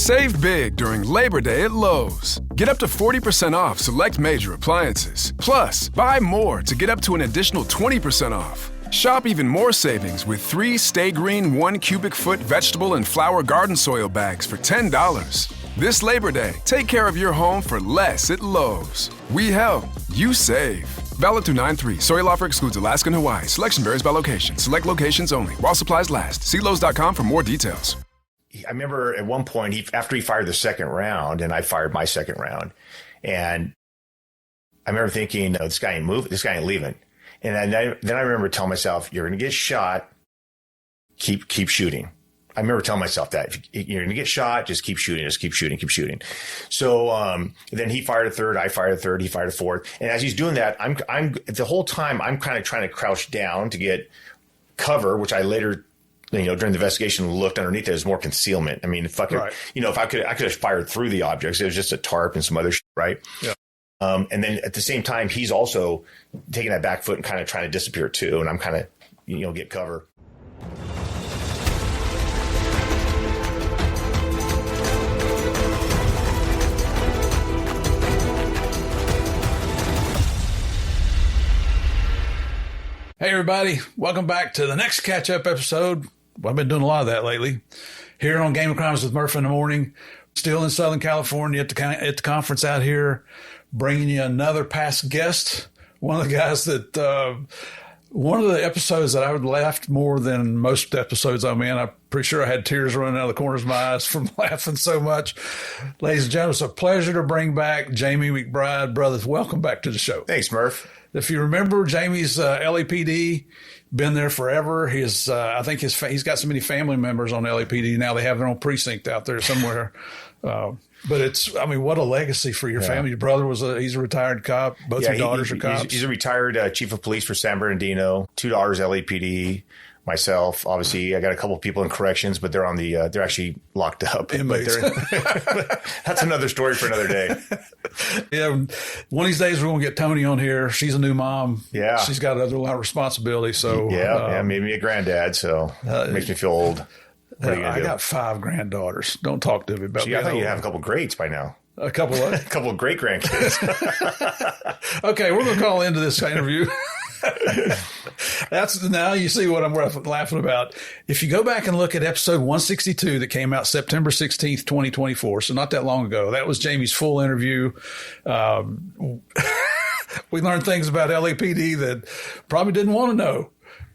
Save big during Labor Day at Lowe's. Get up to 40% off select major appliances. Plus, buy more to get up to an additional 20% off. Shop even more savings with 3 Stay Green 1 cubic foot vegetable and flower garden soil bags for $10. This Labor Day, take care of your home for less at Lowe's. We help, you save. Valid through 9/3. Soil offer excludes Alaska and Hawaii. Selection varies by location. Select locations only. While supplies last. See Lowe's.com for more details. I remember at one point, after he fired the second round, and I fired my second round, and I remember thinking, no, this guy ain't moving. This guy ain't leaving. And then I remember telling myself, you're going to get shot. Keep shooting. I remember telling myself that if you're going to get shot, just keep shooting, keep shooting. So, then he fired a third, I fired a third, he fired a fourth. And as he's doing that, I'm the whole time I'm kind of trying to crouch down to get cover, which I later, during the investigation looked underneath it. There's more concealment. I mean, if I could have fired through the objects. It was just a tarp and some other shit, right? Yeah. And then at the same time, he's also taking that back foot and kind of trying to disappear too. And I'm kind of, get cover. Hey, everybody. Welcome back to the next catch-up episode. Well, I've been doing a lot of that lately. Here on Game of Crimes with Murph in the morning. Still in Southern California at the conference out here. Bringing you another past guest. One of the guys that, one of the episodes that I would laughed more than most episodes I'm in. I'm pretty sure I had tears running out of the corners of my eyes from laughing so much. Ladies and gentlemen, it's a pleasure to bring back Jamie McBride. Brothers, welcome back to the show. Thanks, Murph. If you remember, Jamie's LAPD, been there forever. I think he's got so many family members on LAPD now. They have their own precinct out there somewhere. But what a legacy for your family. Your brother he's a retired cop. Both your daughters are cops. He's a retired chief of police for San Bernardino. 2 daughters LAPD. Myself, obviously, I got a couple of people in corrections, but they're on they're actually locked up. Inmates. That's another story for another day. Yeah. One of these days we're going to get Tony on here. She's a new mom. Yeah. She's got a lot of responsibility. So made me a granddad. So it makes me feel old. I got 5 granddaughters. Don't talk to me about I thought you have a couple of greats by now. A couple of? A couple of great grandkids. Okay, we're going to call into this interview. Now you see what I'm laughing about. If you go back and look at episode 162 that came out September 16th, 2024, so not that long ago, that was Jamie's full interview. We learned things about LAPD that probably didn't want to know,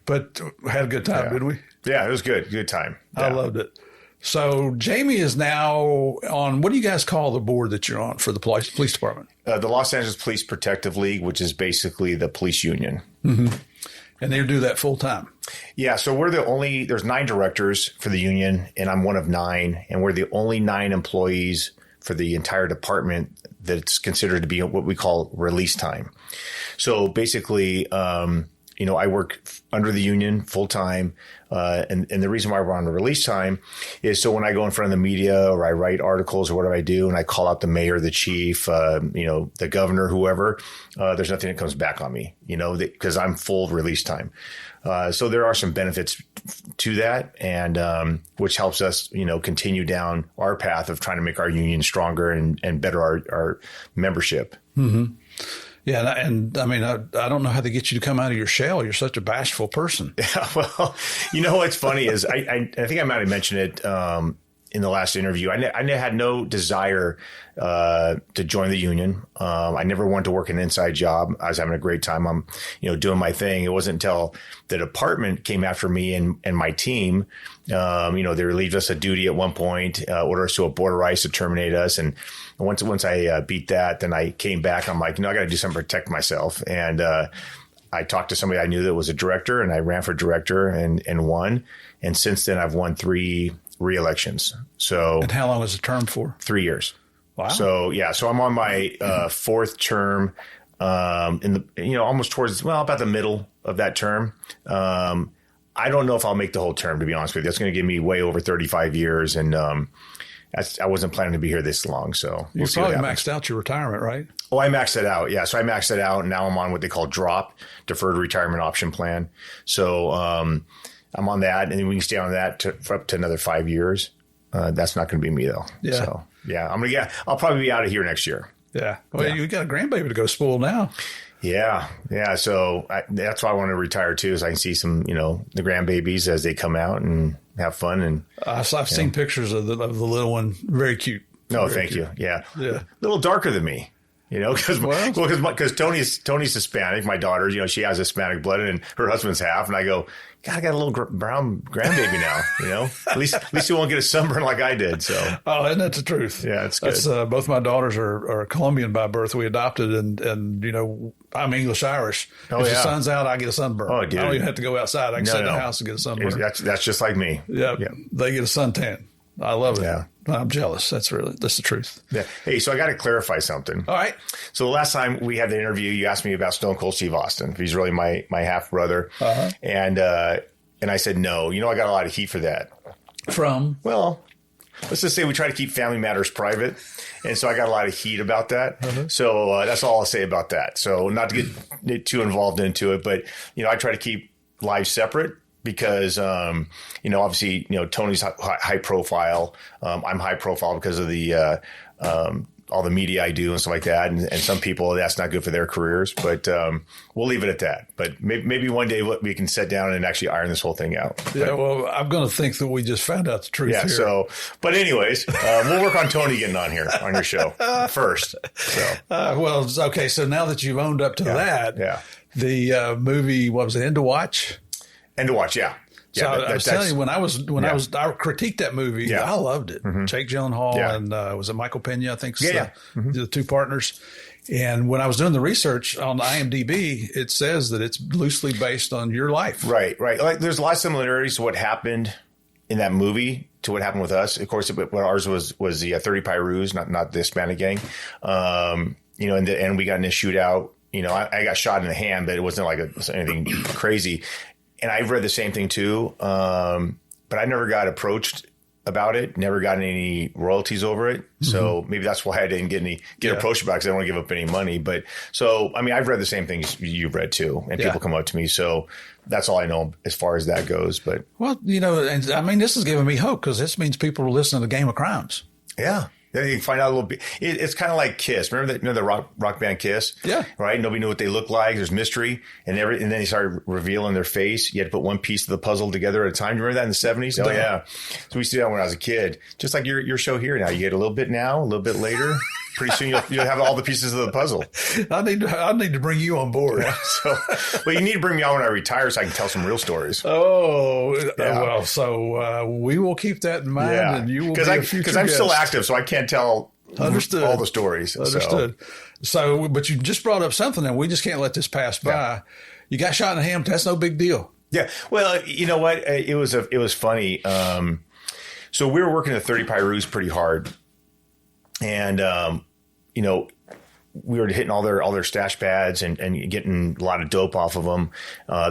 but had a good time, didn't we? Yeah, it was good. Good time. Yeah. I loved it. So Jamie is now on, what do you guys call the board that you're on for the police department? The Los Angeles Police Protective League, which is basically the police union. Mm-hmm. And they do that full time. Yeah. So there's 9 directors for the union, and I'm one of 9. And we're the only 9 employees for the entire department that's considered to be what we call release time. So basically, I work under the union full time. And the reason why we're on the release time is so when I go in front of the media or I write articles or whatever I do, and I call out the mayor, the chief, the governor, whoever, there's nothing that comes back on me, because I'm full release time. So there are some benefits to that, and which helps us, continue down our path of trying to make our union stronger and better our membership. Mm-hmm. Yeah, and I mean, I don't know how to get you to come out of your shell. You're such a bashful person. Yeah, well, what's funny is I think I might have mentioned it in the last interview. I had no desire to join the union. I never wanted to work an inside job. I was having a great time. I'm, doing my thing. It wasn't until the department came after me and my team. They relieved us of duty at one point, ordered us to a border ice to terminate us. And once I beat that, then I came back. I'm like, I got to do something to protect myself. And I talked to somebody I knew that was a director, and I ran for director and won. And since then, I've won 3 re-elections. So, and how long was the term for? 3 years. Wow. So I'm on my 4th term, in the almost towards about the middle of that term. I don't know if I'll make the whole term, to be honest with you. That's going to give me way over 35 years, and I wasn't planning to be here this long. So you probably maxed out your retirement, right? Oh, I maxed it out. Yeah, so I maxed it out, and now I'm on what they call DROP, Deferred Retirement Option Plan. So I'm on that, and then we can stay on that for up to another 5 years. That's not going to be me though. Yeah. So I'll probably be out of here next year. Yeah. Well, you got a grandbaby to go spoil now. Yeah. Yeah. So that's why I want to retire too, is I can see some, the grandbabies as they come out and have fun. And I've seen pictures of the little one. Very cute. No, thank you. Yeah. Yeah. A little darker than me. Because Tony's Hispanic. My daughter, she has Hispanic blood, and her husband's half. And I go, God, I got a little brown grandbaby now. At least he won't get a sunburn like I did. So, isn't that the truth? Yeah, it's good. Both my daughters are Colombian by birth. We adopted, and I'm English Irish. If the sun's out, I get a sunburn. Oh, dude. I don't even have to go outside. I can sit in the house and get a sunburn. That's just like me. Yeah, they get a suntan. I love it. Yeah. I'm jealous. That's the truth. Yeah. Hey, so I got to clarify something. All right. So the last time we had the interview, you asked me about Stone Cold Steve Austin. He's really my half brother. Uh-huh. And I said, no, I got a lot of heat for that. From? Well, let's just say we try to keep family matters private. And so I got a lot of heat about that. Uh-huh. So that's all I'll say about that. So not to get too involved into it, but, I try to keep lives separate. Because, obviously, Tony's high profile. I'm high profile because of the all the media I do and stuff like that. And some people, that's not good for their careers. But we'll leave it at that. But maybe one day we can sit down and actually iron this whole thing out. Yeah, well, I'm going to think that we just found out the truth here. So, but anyways, we'll work on Tony getting on here on your show first. So, okay. So now that you've owned up to that, the movie, what was it, End to Watch? And to watch, yeah. So I was telling you, when I critiqued that movie, I loved it. Mm-hmm. Jake Gyllenhaal and was it Michael Pena? I think Mm-hmm. the two partners. And when I was doing the research on IMDb, it says that it's loosely based on your life. Right. Like there's a lot of similarities to what happened in that movie to what happened with us. Of course, what ours was the 30 Pyrus, not the Hispanic gang. And we got in a shootout. I got shot in the hand, but it wasn't like anything crazy. And I've read the same thing too, but I never got approached about it. Never got any royalties over it. Mm-hmm. So maybe that's why I didn't get approached about it, because I don't want to give up any money. But so I've read the same things you've read too, and people come up to me. So that's all I know as far as that goes. But this has given me hope, because this means people are listening to Game of Crimes. Yeah. Then you can find out a little bit. It's kind of like Kiss. Remember the rock band Kiss? Yeah. Right? Nobody knew what they looked like. There's mystery. And then they started revealing their face. You had to put one piece of the puzzle together at a time. Do you remember that in the 70s? Oh, yeah. So we used to do that when I was a kid. Just like your show here now. You get a little bit now, a little bit later. Pretty soon you'll have all the pieces of the puzzle. I need to bring you on board. Yeah, but you need to bring me on when I retire so I can tell some real stories. Oh, yeah. Well, so we will keep that in mind, and you will be a future because I'm still active, so I can't tell all the stories. Understood. So, but you just brought up something, and we just can't let this pass by. You got shot in the hand. That's no big deal. Yeah. Well, you know what? It was funny. So we were working the 30 Pyrus pretty hard, and we were hitting all their stash pads and getting a lot of dope off of them.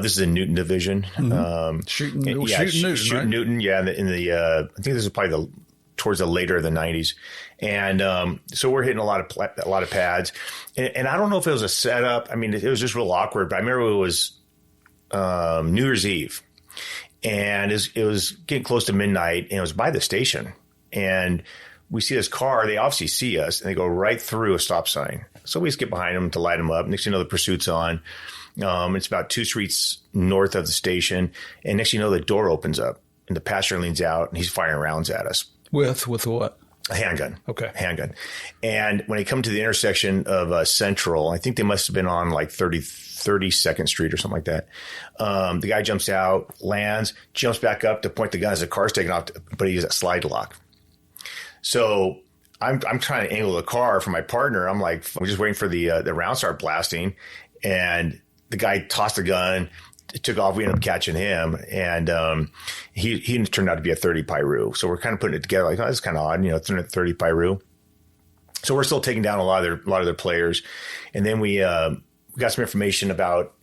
This is in Newton Division. Mm-hmm. Shooting Newton, right? Newton. Yeah. In the I think this is probably towards the later of the 90s. And so we're hitting a lot of pads. And I don't know if it was a setup. It was just real awkward. But I remember it was New Year's Eve. And it was getting close to midnight. And it was by the station. And we see this car. They obviously see us. And they go right through a stop sign. So we just get behind them to light them up. Next thing you know, the pursuit's on. It's about 2 streets north of the station. And next thing you know, the door opens up. And the passenger leans out. And he's firing rounds at us. With what? A handgun. Okay. Handgun. And when they come to the intersection of Central, I think they must have been on like 32nd Street or something like that. The guy jumps out, lands, jumps back up to point the gun as the car's taking off, but he has a slide lock. So I'm trying to angle the car for my partner. I'm just waiting for the round start blasting. And the guy tossed the gun. It took off. We ended up catching him, and he turned out to be a 30 Pyru. So we're kind of putting it together like, oh, that's kind of odd, 30 Pyru. So we're still taking down a lot of their players, and then we got some information about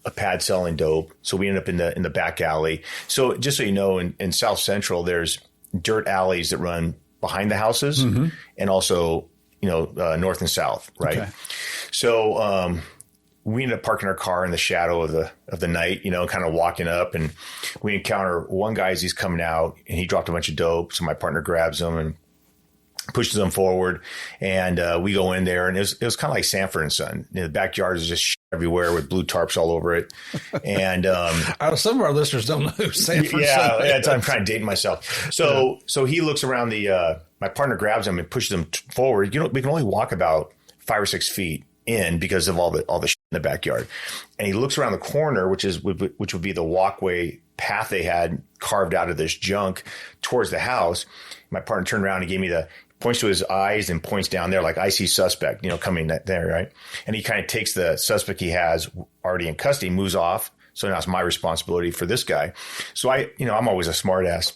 a pad selling dope. So we ended up in the back alley. So just so you know, in South Central, there's dirt alleys that run behind the houses, mm-hmm. and also north and south, right? Okay. So we ended up parking our car in the shadow of the night, kind of walking up, and we encounter one guy as he's coming out, and he dropped a bunch of dope. So my partner grabs him and pushes him forward, and we go in there, and it was kind of like Sanford and Son. The backyard is just shit everywhere with blue tarps all over it. And some of our listeners don't know who Sanford and Son is. Yeah, I'm trying to date myself. So he looks around my partner grabs him and pushes him forward. We can only walk about 5 or 6 feet in because of all the shit in the backyard. And he looks around the corner, which would be the walkway path they had carved out of this junk towards the house. My partner turned around and gave me points to his eyes and points down there like, I see suspect, coming there, right? And he kind of takes the suspect he has already in custody, moves off. So now it's my responsibility for this guy. So I'm always a smart ass.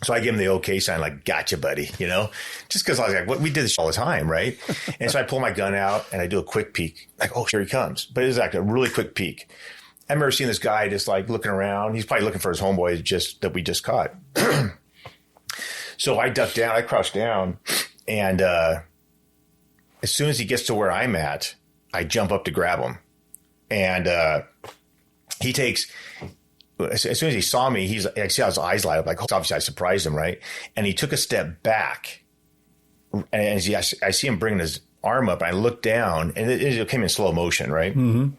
So I give him the okay sign, like, gotcha, buddy, just because I was like, we did this all the time, right? And so I pull my gun out and I do a quick peek, like, oh, here he comes. But it was like a really quick peek. I remember seeing this guy just like looking around. He's probably looking for his homeboy that we just caught. So I duck down, I crouch down, and as soon as he gets to where I'm at, I jump up to grab him. And he takes, as soon as he saw me, I see how his eyes light up, like, obviously I surprised him, right? And he took a step back, and I see him bringing his arm up, and I look down, and it came in slow motion, right? Mm-hmm.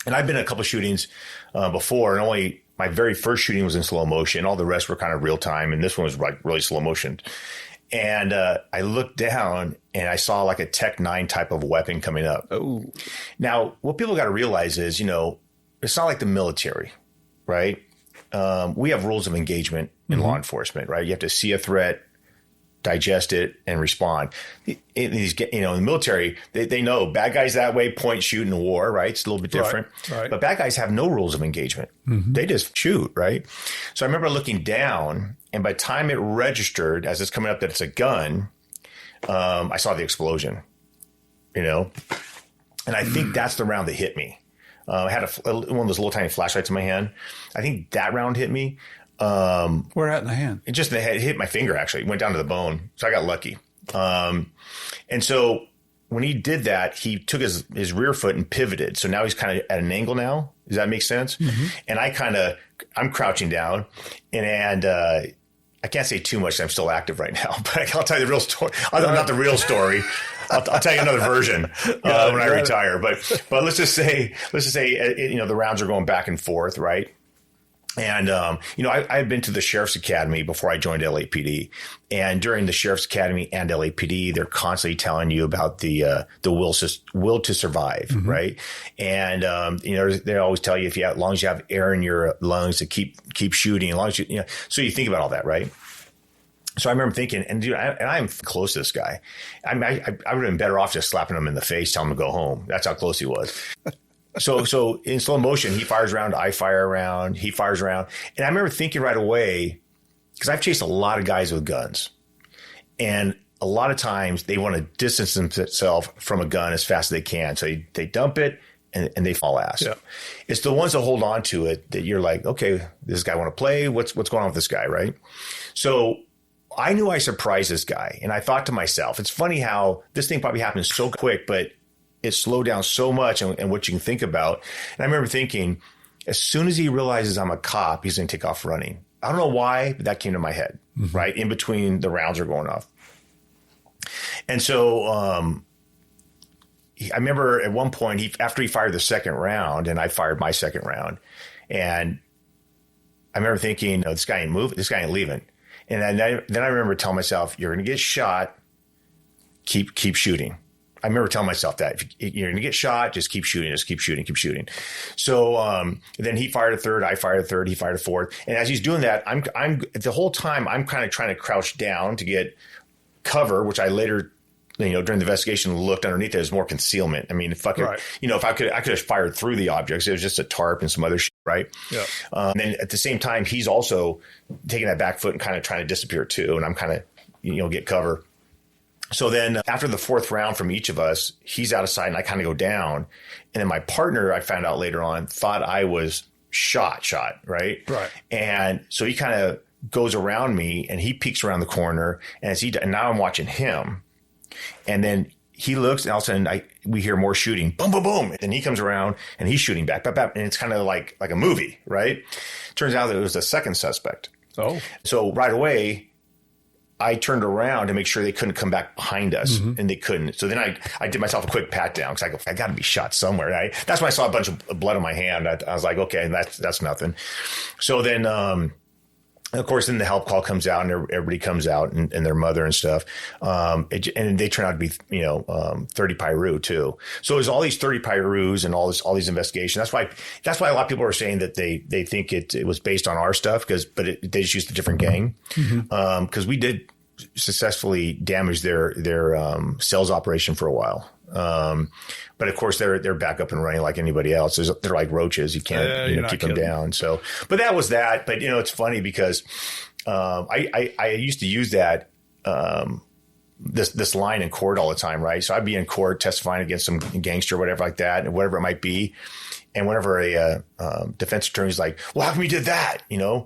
And I've been in a couple shootings before, and only my very first shooting was in slow motion. All the rest were kind of real time, and this one was like really slow motion. And I looked down, and I saw like a Tech 9 type of weapon coming up. Oh. Now, what people got to realize is, it's not like the military, right? We have rules of engagement in law enforcement, right? You have to see a threat, digest it, and respond. In the military, they know bad guys that way, point, shoot in the war, right? It's a little bit different. Right. But bad guys have no rules of engagement. Mm-hmm. They just shoot, right? So I remember looking down, and by the time it registered, as it's coming up that it's a gun, I saw the explosion, and I think that's the round that hit me. I had one of those little tiny flashlights in my hand. I think that round hit me. Where at in the hand? It just hit my finger, actually. It went down to the bone. So I got lucky. And so when he did that, he took his rear foot and pivoted. So now he's kind of at an angle now. Does that make sense? Mm-hmm. And I'm crouching down, and I can't say too much. I'm still active right now, but I'll tell you the real story. Not the real story. I'll tell you another version when I retire. But let's just say the rounds are going back and forth, right? And, I had been to the Sheriff's Academy before I joined LAPD. And during the Sheriff's Academy and LAPD, they're constantly telling you about the will to survive, mm-hmm. right? And, they always tell you as long as you have air in your lungs to keep shooting, as long as so you think about all that, right? So I remember thinking, and dude, I'm close to this guy. I would have been better off just slapping him in the face, telling him to go home. That's how close he was. So in slow motion, he fires around, I fire around, he fires around. And I remember thinking right away, because I've chased a lot of guys with guns. And a lot of times they want to distance themselves from a gun as fast as they can. So they dump it and they fall ass. Yeah. It's the ones that hold on to it that you're like, okay, this guy want to play? What's going on with this guy, right? So I knew I surprised this guy. And I thought to myself, it's funny how this thing probably happens so quick, but it slowed down so much and what you can think about. And I remember thinking, as soon as he realizes I'm a cop, he's going to take off running. I don't know why, but that came to my head, mm-hmm. right? In between the rounds are going off. And so I remember at one point, after he fired the second round, and I fired my second round, and I remember thinking, no, this guy ain't moving. This guy ain't leaving. And then I remember telling myself, you're going to get shot. Keep shooting. I remember telling myself that if you're going to get shot, just keep shooting, keep shooting. So then he fired a third, I fired a third, he fired a fourth. And as he's doing that, I'm the whole time I'm kind of trying to crouch down to get cover, which I later, during the investigation looked underneath. There's more concealment. I mean, if I could, I could have fired through the objects. It was just a tarp and some other shit, right? Yeah. And then at the same time, he's also taking that back foot and kind of trying to disappear too. And I'm kind of, get cover. So then after the fourth round from each of us, he's out of sight and I kind of go down. And then my partner, I found out later on, thought I was shot, right? Right. And so he kind of goes around me and he peeks around the corner and now I'm watching him. And then he looks, and all of a sudden we hear more shooting, boom, boom, boom. And he comes around and he's shooting back, bap, bap. And it's kind of like a movie, right? Turns out that it was the second suspect. Oh. So right away, I turned around to make sure they couldn't come back behind us, and they couldn't. So then I did myself a quick pat down because I got to be shot somewhere. That's when I saw a bunch of blood on my hand. I was like, okay, that's nothing. So then, of course, then the help call comes out, and everybody comes out, and their mother and stuff. And they turn out to be, 30 Pyru too. So it was all these 30 Pyrus and all these investigations. That's why a lot of people are saying that they think it was based on our stuff, but they just used a different gang. Because we did successfully damage their sales operation for a while. But of course they're back up and running like anybody else. They're like roaches. You can't keep them down. So, but that was that. But it's funny because, I used to use that, this line in court all the time. Right. So I'd be in court testifying against some gangster or whatever like that, and whatever it might be. And whenever a defense attorney's like, well, how come you did that?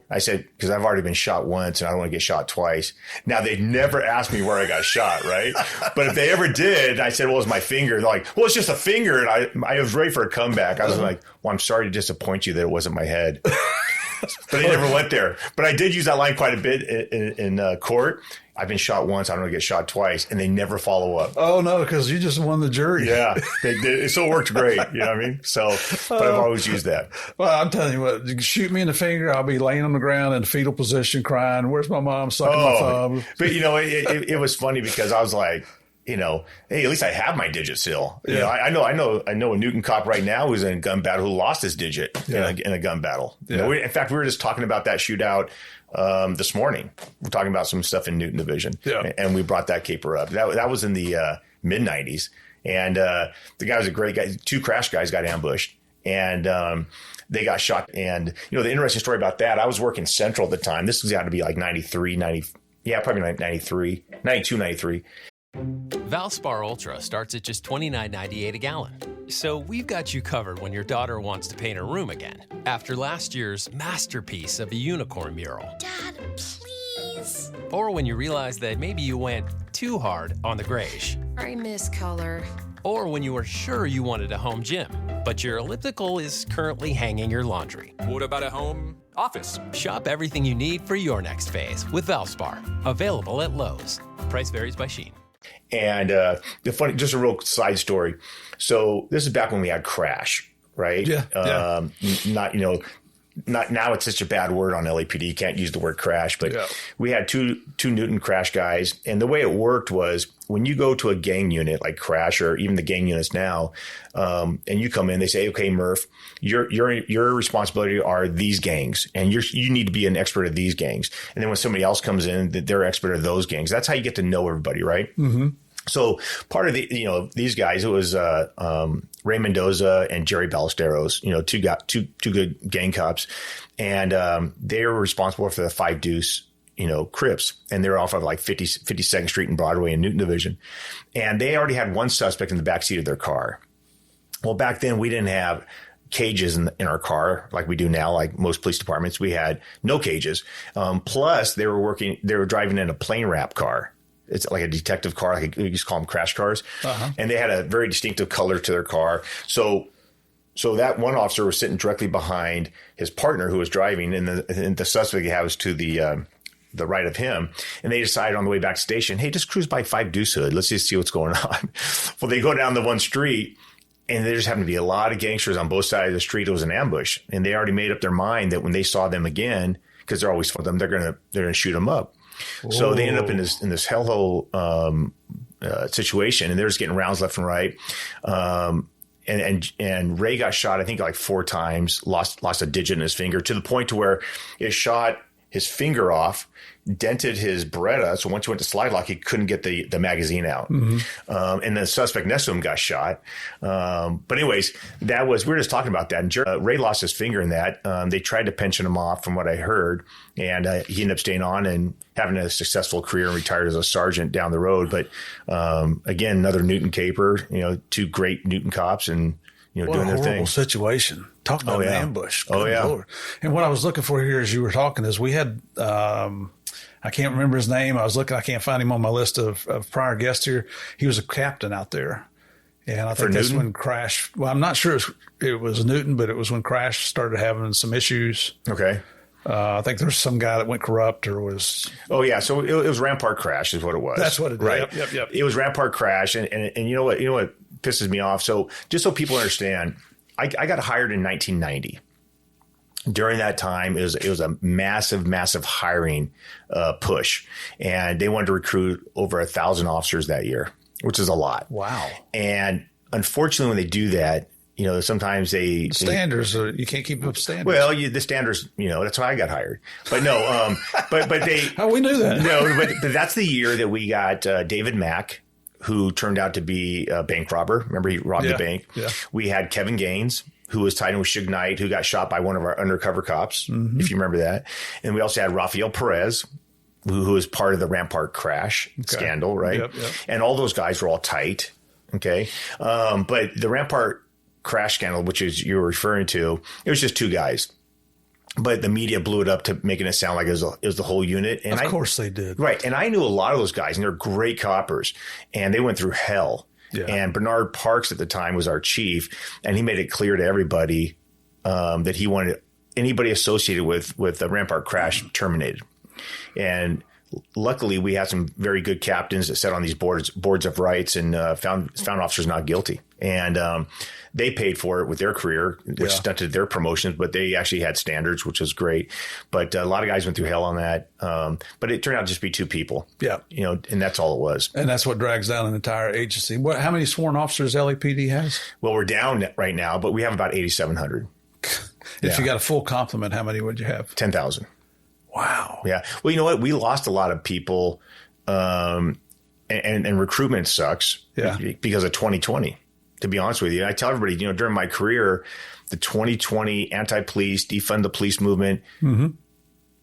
I said, because I've already been shot once and I don't want to get shot twice. Now, they'd never asked me where I got shot, right? But if they ever did, I said, well, it's my finger. They're like, well, it's just a finger. And I was ready for a comeback. I was like, well, I'm sorry to disappoint you that it wasn't my head. But I never went there. But I did use that line quite a bit in court. I've been shot once. I don't want to get shot twice. And they never follow up. Oh, no, because you just won the jury. Yeah. It still worked great. You know what I mean? So, but I've always used that. Well, I'm telling you what, you shoot me in the finger, I'll be laying on the ground in fetal position crying, where's my mom, sucking my thumb. But, it was funny because I was like, hey, at least I have my digit still. Yeah. I know a Newton cop right now who's in a gun battle who lost his digit in a gun battle. Yeah. In fact, we were just talking about that shootout this morning. We're talking about some stuff in Newton Division, and we brought that caper up. That was in the mid '90s, and the guy was a great guy. Two crash guys got ambushed, and they got shot. And the interesting story about that, I was working Central at the time. This was out to be like 93, 90, probably 93, 92, 93. Valspar Ultra starts at just $29.98 a gallon. So we've got you covered when your daughter wants to paint her room again. After last year's masterpiece of a unicorn mural. Dad, please. Or when you realize that maybe you went too hard on the grayish. I miss color. Or when you were sure you wanted a home gym, but your elliptical is currently hanging your laundry. What about a home office? Shop everything you need for your next phase with Valspar. Available at Lowe's. Price varies by Sheen. And just a real side story. So this is back when we had crash, right? Yeah. Not now it's such a bad word on LAPD. You can't use the word crash, but we had two Newton crash guys. And the way it worked was when you go to a gang unit like crash or even the gang units now, and you come in, they say, okay, Murph, your responsibility are these gangs, and you need to be an expert of these gangs. And then when somebody else comes in, they're expert of those gangs. That's how you get to know everybody, right? Mm-hmm. So part of these guys, it was Ray Mendoza and Jerry Ballesteros, two good gang cops, and they were responsible for the Five Deuce, Crips, and they're off of like 52nd Street and Broadway in Newton Division, and they already had one suspect in the backseat of their car. Well, back then we didn't have cages in our car like we do now, like most police departments. We had no cages. Plus, they were driving in a plane wrap car. It's like a detective car, like we used to call them crash cars. Uh-huh. And they had a very distinctive color to their car. So that one officer was sitting directly behind his partner who was driving, and the suspect was to the right of him. And they decided on the way back to station, hey, just cruise by Five Deuce Hood. Let's just see what's going on. Well, they go down the one street, and there just happened to be a lot of gangsters on both sides of the street. It was an ambush. And they already made up their mind that when they saw them again, because they're always for them, they're gonna shoot them up. So they ended up in this hellhole situation, and they're just getting rounds left and right. And Ray got shot, I think, like 4 times, lost a digit in his finger, to the point to where it shot his finger off, dented his Beretta. So once he went to slide lock, he couldn't get the magazine out. Mm-hmm. And the suspect next to him got shot. But anyways, we were just talking about that. And Ray lost his finger in that. They tried to pension him off from what I heard. And he ended up staying on and having a successful career and retired as a sergeant down the road. But again, another Newton caper, 2 great Newton cops and, doing their thing. What a horrible situation. Talk about an ambush. Good Lord. And what I was looking for here as you were talking is we had, I I can't remember his name. I was looking, I can't find him on my list of prior guests here. He was a captain out there. And I think that's when Crash, well, I'm not sure it was Newton, but it was when Crash started having some issues. Okay. I think there was some guy that went corrupt or was. Oh, yeah. So it was Rampart Crash is what it was. That's what it is. Right. Yep. It was Rampart Crash. And you know what pisses me off? So just so people understand, I got hired in 1990. During that time, it was a massive hiring push. And they wanted to recruit over 1,000 officers that year, which is a lot. Wow. And unfortunately, when they do that, sometimes standards, you can't keep up standards. Well, the standards, that's why I got hired. But no, but they. How we knew that? No, but that's the year that we got David Mack, who turned out to be a bank robber. Remember, he robbed the bank. Yeah. We had Kevin Gaines, who was tied in with Suge Knight, who got shot by one of our undercover cops, if you remember that. And we also had Rafael Perez, who was part of the Rampart Crash scandal, right? Yep. And all those guys were all tight. Okay. But the Rampart Crash scandal, which is you're referring to, it was just two guys. But the media blew it up to making it sound like it was the whole unit. And of course they did. Right. And I knew a lot of those guys, and they're great coppers. And they went through hell. Yeah. And Bernard Parks at the time was our chief, and he made it clear to everybody that he wanted anybody associated with the Rampart Crash terminated. And luckily, we had some very good captains that sat on these boards of rights and found officers not guilty. And they paid for it with their career, which stunted their promotions, but they actually had standards, which was great. But a lot of guys went through hell on that. But it turned out to just be two people. Yeah. And that's all it was. And that's what drags down an entire agency. How many sworn officers LAPD has? Well, we're down right now, but we have about 8,700. If you got a full complement, how many would you have? 10,000. Wow. Yeah. Well, you know what? We lost a lot of people, and recruitment sucks because of 2020, to be honest with you. I tell everybody, during my career, the 2020 anti-police, defund the police movement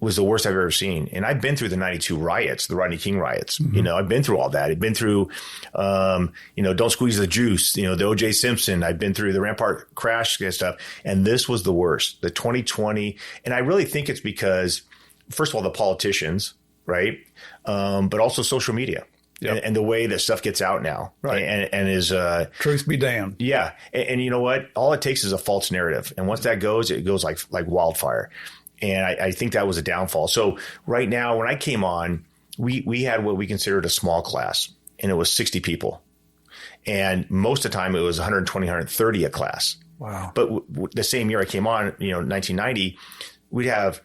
was the worst I've ever seen. And I've been through the 92 riots, the Rodney King riots. I've been through all that. I've been through, Don't Squeeze the Juice, the O.J. Simpson. I've been through the Rampart Crash stuff. And this was the worst, the 2020. And I really think it's because, first of all, the politicians, right? But also social media and the way that stuff gets out now. Right. And is truth be damned. Yeah. And you know what? All it takes is a false narrative. And once that goes, it goes like wildfire. And I think that was a downfall. So right now, when I came on, we had what we considered a small class, and it was 60 people. And most of the time it was 120, 130 a class. Wow. But the same year I came on, 1990, we'd have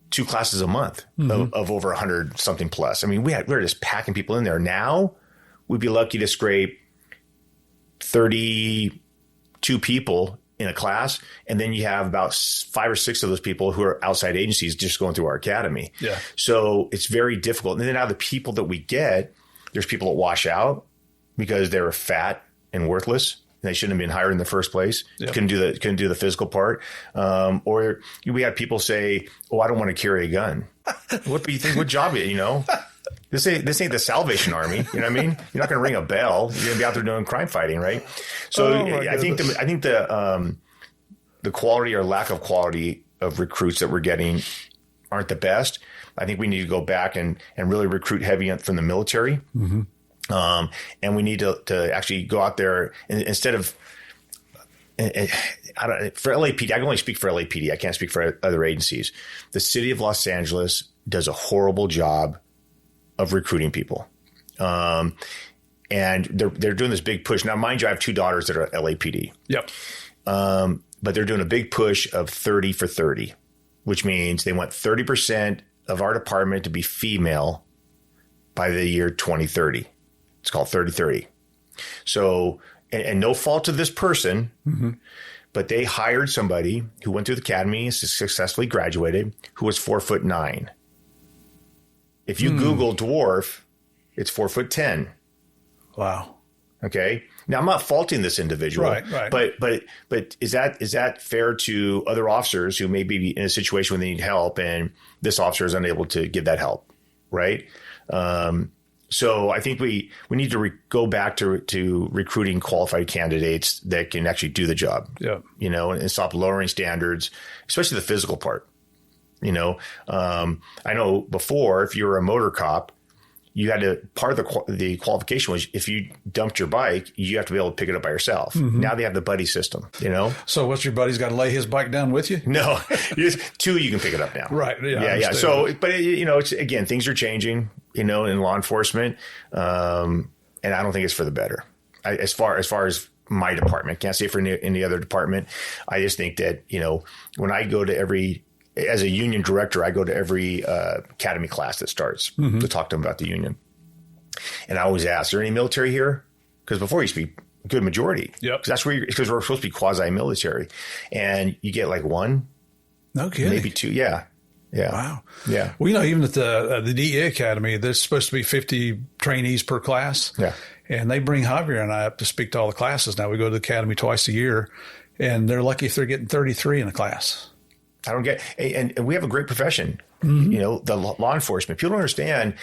2 classes a month of over 100 something plus. I mean, we were just packing people in there. Now we'd be lucky to scrape 32 people in a class. And then you have about 5 or 6 of those people who are outside agencies just going through our academy. Yeah. So it's very difficult. And then out of the people that we get, there's people that wash out because they were fat and worthless. They shouldn't have been hired in the first place. Yep. Couldn't do the physical part. Or we had people say, "Oh, I don't want to carry a gun." What do you think? What job? This ain't the Salvation Army. You know what I mean? You're not going to ring a bell. You're going to be out there doing crime fighting, right? So I think the quality or lack of quality of recruits that we're getting aren't the best. I think we need to go back and really recruit heavy from the military. Mm-hmm. And we need to actually go out there and instead of, for LAPD, I can only speak for LAPD. I can't speak for other agencies. The city of Los Angeles does a horrible job of recruiting people. And they're doing this big push. Now, mind you, I have 2 daughters that are at LAPD. Yep. But they're doing a big push of 30 for 30, which means they want 30% of our department to be female by the year 2030. It's called 30-30. So, and no fault of this person, but they hired somebody who went through the academy, successfully graduated, who was 4'9". If you Google dwarf, it's 4'10". Wow. Okay. Now I'm not faulting this individual, right. But is that fair to other officers who may be in a situation where they need help and this officer is unable to give that help, right? So I think we need to go back to recruiting qualified candidates that can actually do the job, and stop lowering standards, especially the physical part. I know before, if you were a motor cop, you had to, part of the qualification was if you dumped your bike, you have to be able to pick it up by yourself. Now they have the buddy system, So what's your buddy's got to lay his bike down with you? No, two, you can pick it up now. Right. Yeah. So, but it's, again, things are changing, in law enforcement. And I don't think it's for the better. As far as my department, can't say for any other department. I just think that, when I go to as a union director, I go to every academy class that starts to talk to them about the union. And I always ask, is there any military here? Because before it used to be a good majority. Yep. Because we're supposed to be quasi-military. And you get like one. No kidding. Maybe two. Yeah. Yeah. Wow. Yeah. Well, even at the DEA Academy, there's supposed to be 50 trainees per class. Yeah. And they bring Javier and I up to speak to all the classes. Now we go to the academy twice a year, and they're lucky if they're getting 33 in a class. I don't get, and we have a great profession, the law enforcement. People don't understand,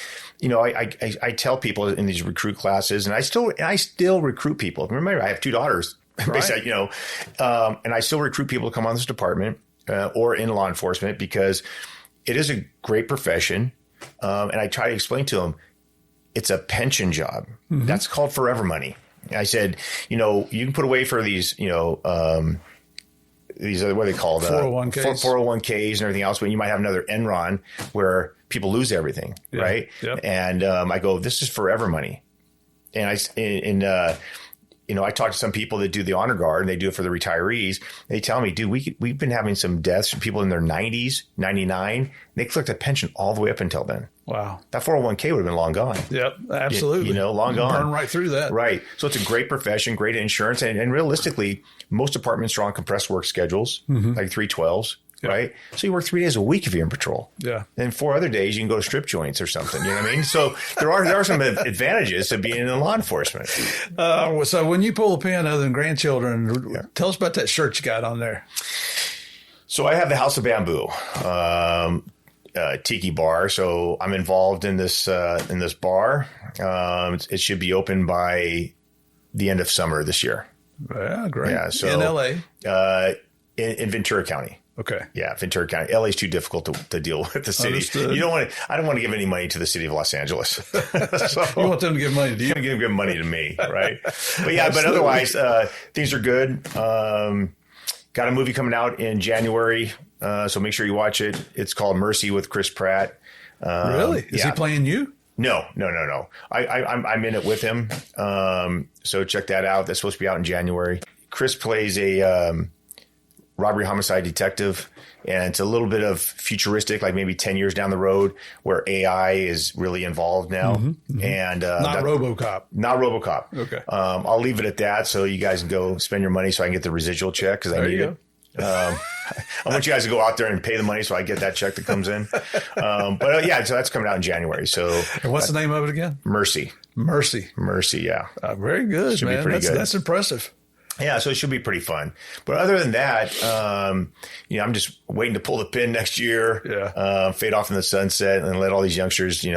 I tell people in these recruit classes, and I still recruit people. Remember, I have two daughters, right. And I still recruit people to come on this department or in law enforcement because it is a great profession. And I try to explain to them, it's a pension job. That's called forever money. I said, you can put away for these, these are what they call 401ks and everything else, but you might have another Enron where people lose everything, right? Yep. And I go, this is forever money. And I talk to some people that do the honor guard and they do it for the retirees. They tell me, dude, we've been having some deaths from people in their 90s, 99. They collect a pension all the way up until then. Wow. That 401k would have been long gone. Yep, absolutely. Long gone. Burn right through that. Right. So it's a great profession, great insurance. And realistically, most departments are on compressed work schedules, like 312s. Yep. Right. So you work 3 days a week if you're in patrol. Yeah. And 4 other days you can go to strip joints or something. You know what I mean? So there are some advantages to being in law enforcement. So when you pull a pin other than grandchildren, tell us about that shirt you got on there. So I have the House of Bamboo tiki bar. So I'm involved in this bar. It should be open by the end of summer this year. Yeah, great. Yeah. So in LA, in Ventura County. Okay. Yeah, Ventura County. LA is too difficult to deal with the city. Understood. I don't want to give any money to the city of Los Angeles. So, you want them to give money to you? Give money to me, right? But yeah, but otherwise, things are good. Got a movie coming out in January, so make sure you watch it. It's called Mercy with Chris Pratt. Really? Is he playing you? No. I'm in it with him. So check that out. That's supposed to be out in January. Chris plays a robbery homicide detective, and it's a little bit of futuristic, like maybe 10 years down the road, where AI is really involved now. And not RoboCop. Not RoboCop. Okay. I'll leave it at that, so you guys can go spend your money so I can get the residual check because I need it. I want you guys to go out there and pay the money so I get that check that comes in. But yeah, so that's coming out in January. So, and what's the name of it again? Mercy. Yeah. Very good, should man. Be pretty good. That's impressive. Yeah, so it should be pretty fun. But other than that, I'm just waiting to pull the pin next year, fade off in the sunset, and let all these youngsters, take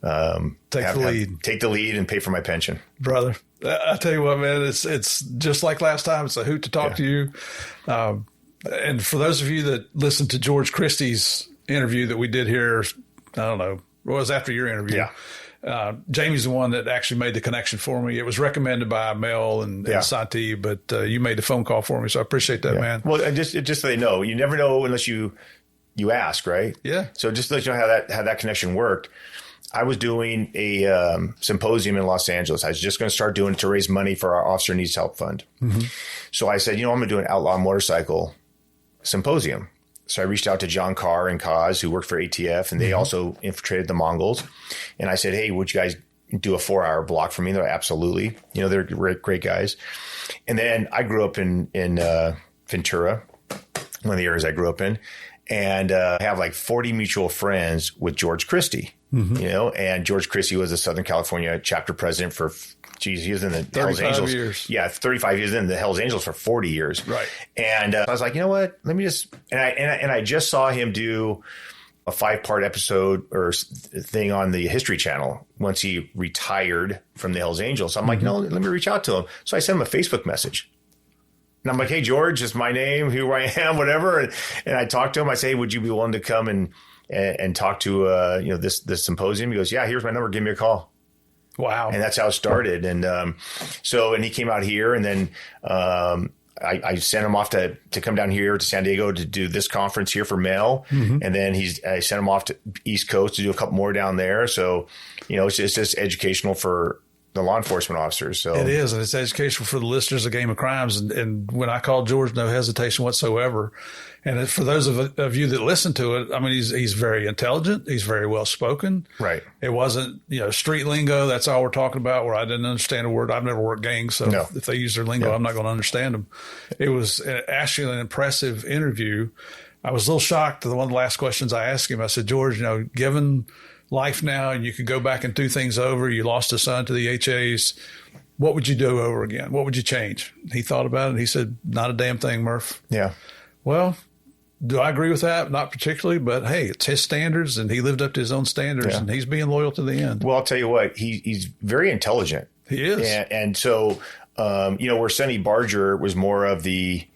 the lead and pay for my pension. Brother, I tell you what, man, it's just like last time. It's a hoot to talk to you. And for those of you that listened to George Christie's interview that we did here, I don't know, it was after your interview. Yeah. Jamie's the one that actually made the connection for me. It was recommended by Mel and Santi, but you made the phone call for me, so I appreciate that, man. Well, just so they know, you never know unless you ask, right? Yeah. So just to let you know how that connection worked, I was doing a symposium in Los Angeles. I was just going to start doing it to raise money for our Officer Needs Help Fund. So I said, I'm going to do an outlaw motorcycle symposium. So I reached out to John Carr and Kaz, who worked for ATF, and they also infiltrated the Mongols. And I said, hey, would you guys do a 4-hour block for me? They're like, absolutely. They're great guys. And then I grew up in Ventura, one of the areas I grew up in, and I have like 40 mutual friends with George Christie, and George Christie was the Southern California chapter president for he was in the Hells Angels. Years. Yeah, 35 years in the Hells Angels for 40 years. Right. And I was like, you know what? Let me just and I just saw him do a 5-part episode or thing on the History Channel once he retired from the Hells Angels. So I'm like, let me reach out to him. So I sent him a Facebook message. And I'm like, hey, George, it's my name, who I am, whatever. And I talked to him. I say, hey, would you be willing to come and talk to, this symposium? He goes, yeah, here's my number. Give me a call. Wow. And that's how it started. And and he came out here, and then I sent him off to come down here to San Diego to do this conference here for Mel. Mm-hmm. And then I sent him off to East Coast to do a couple more down there. So, it's just educational for the law enforcement officers. So it is, and it's educational for the listeners of Game of Crimes. And when I called George, no hesitation whatsoever. And for those of you that listen to it, I mean, he's very intelligent. He's very well spoken. Right. It wasn't, street lingo. That's all we're talking about, where I didn't understand a word. I've never worked gangs, so if they use their lingo, I'm not going to understand them. It was actually an impressive interview. I was a little shocked. One of the last questions I asked him, I said, George, given life now and you could go back and do things over, you lost a son to the HAs, what would you do over again? What would you change? He thought about it and he said, not a damn thing, Murph. Yeah. Well, do I agree with that? Not particularly, but hey, it's his standards and he lived up to his own standards and he's being loyal to the end. Well, I'll tell you what, he's very intelligent. He is. And so, where Sonny Barger was more of the,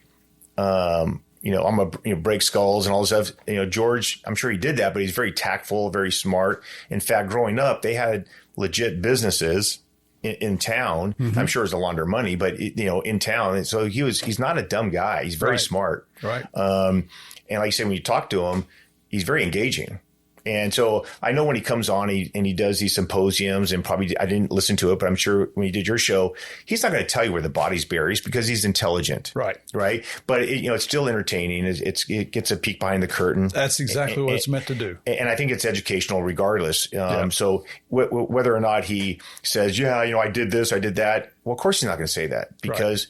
I'm a break skulls and all this stuff. George, I'm sure he did that, but he's very tactful, very smart. In fact, growing up, they had legit businesses in town. Mm-hmm. I'm sure it's a launder money, but in town. And so he's not a dumb guy. He's very smart. Right. And like I said, when you talk to him, he's very engaging. And so I know when he comes on and he does these symposiums, and probably I didn't listen to it, but I'm sure when you did your show, he's not going to tell you where the body's buried because he's intelligent. Right. Right. But it's still entertaining. It gets a peek behind the curtain. That's exactly what it's meant to do. And I think it's educational regardless. So whether or not he says, I did this, I did that. Well, of course he's not going to say that because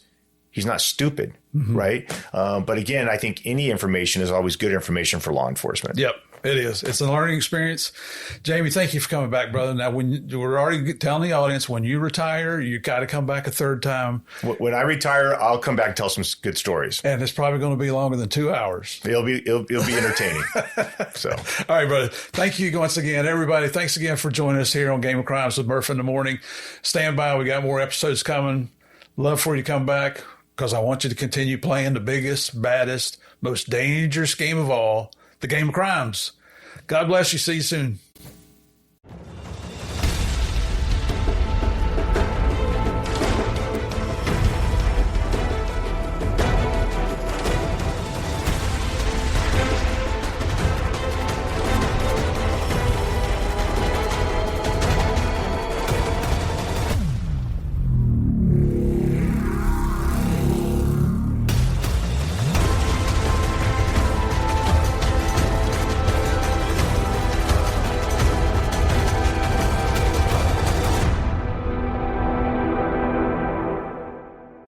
he's not stupid. Mm-hmm. Right. But again, I think any information is always good information for law enforcement. Yep. It is. It's a learning experience. Jamie, thank you for coming back, brother. Now, we're already telling the audience, when you retire, you got to come back a third time. When I retire, I'll come back and tell some good stories. And it's probably going to be longer than 2 hours. It'll be entertaining. So, all right, brother. Thank you once again, everybody. Thanks again for joining us here on Game of Crimes with Murph in the Morning. Stand by. We got more episodes coming. Love for you to come back because I want you to continue playing the biggest, baddest, most dangerous game of all, the Game of Crimes. God bless you. See you soon.